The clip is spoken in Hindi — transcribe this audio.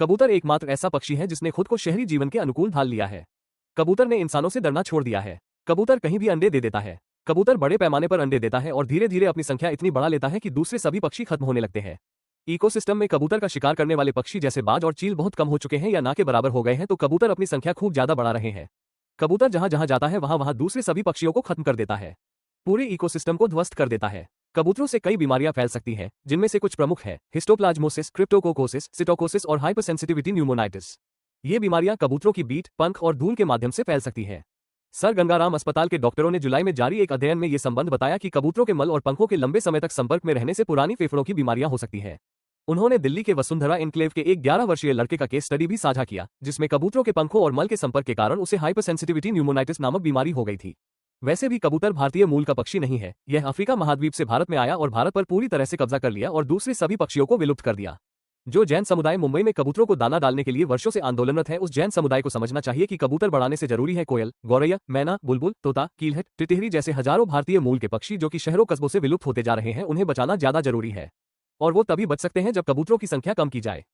कबूतर एकमात्र ऐसा पक्षी है जिसने खुद को शहरी जीवन के अनुकूल ढाल लिया है। कबूतर ने इंसानों से डरना छोड़ दिया है। कबूतर कहीं भी अंडे दे देता है। कबूतर बड़े पैमाने पर अंडे देता है और धीरे धीरे अपनी संख्या इतनी बढ़ा लेता है कि दूसरे सभी पक्षी खत्म होने लगते हैं। इकोसिस्टम में कबूतर का शिकार करने वाले पक्षी जैसे बाज और चील बहुत कम हो चुके हैं या ना के बराबर हो गए हैं, तो कबूतर अपनी संख्या खूब ज्यादा बढ़ा रहे हैं। कबूतर जहां जहां जाता है वहां वहां दूसरे सभी पक्षियों को खत्म कर देता है, पूरे इकोसिस्टम को ध्वस्त कर देता है। कबूतरों से कई बीमारियां फैल सकती हैं, जिनमें से कुछ प्रमुख है हिस्टोप्लाज्मोसिस, क्रिप्टोकोकोसिस, सिटोकोसिस और हाइपरसेंसिटिविटी न्यूमोनाइटिस। ये बीमारियां कबूतरों की बीट, पंख और धूल के माध्यम से फैल सकती हैं। सर गंगाराम अस्पताल के डॉक्टरों ने जुलाई में जारी एक अध्ययन में ये संबंध बताया कि कबूतरों के मल और पंखों के लंबे समय तक संपर्क में रहने से पुरानी फेफड़ों की बीमारियां हो सकती हैं। उन्होंने दिल्ली के वसुंधरा एन्क्लेव के एक 11 वर्षीय लड़के का केस स्टडी भी साझा किया, जिसमें कबूतरों के पंखों और मल के संपर्क के कारण उसे हाइपरसेंसिटिविटी न्यूमोनाइटिस नामक बीमारी हो गई थी। वैसे भी कबूतर भारतीय मूल का पक्षी नहीं है। यह अफ्रीका महाद्वीप से भारत में आया और भारत पर पूरी तरह से कब्जा कर लिया और दूसरे सभी पक्षियों को विलुप्त कर दिया। जो जैन समुदाय मुंबई में कबूतरों को दाना डालने के लिए वर्षों से आंदोलनरत है, उस जैन समुदाय को समझना चाहिए कि कबूतर बढ़ाने से जरूरी है कोयल, गौरैया, मैना, बुलबुल, तोता, कीलहट, टिटहरी जैसे हजारों भारतीय मूल के पक्षी जो कि शहरों कस्बों से विलुप्त होते जा रहे हैं, उन्हें बचाना ज्यादा जरूरी है। और वो तभी बच सकते हैं जब कबूतरों की संख्या कम की जाए।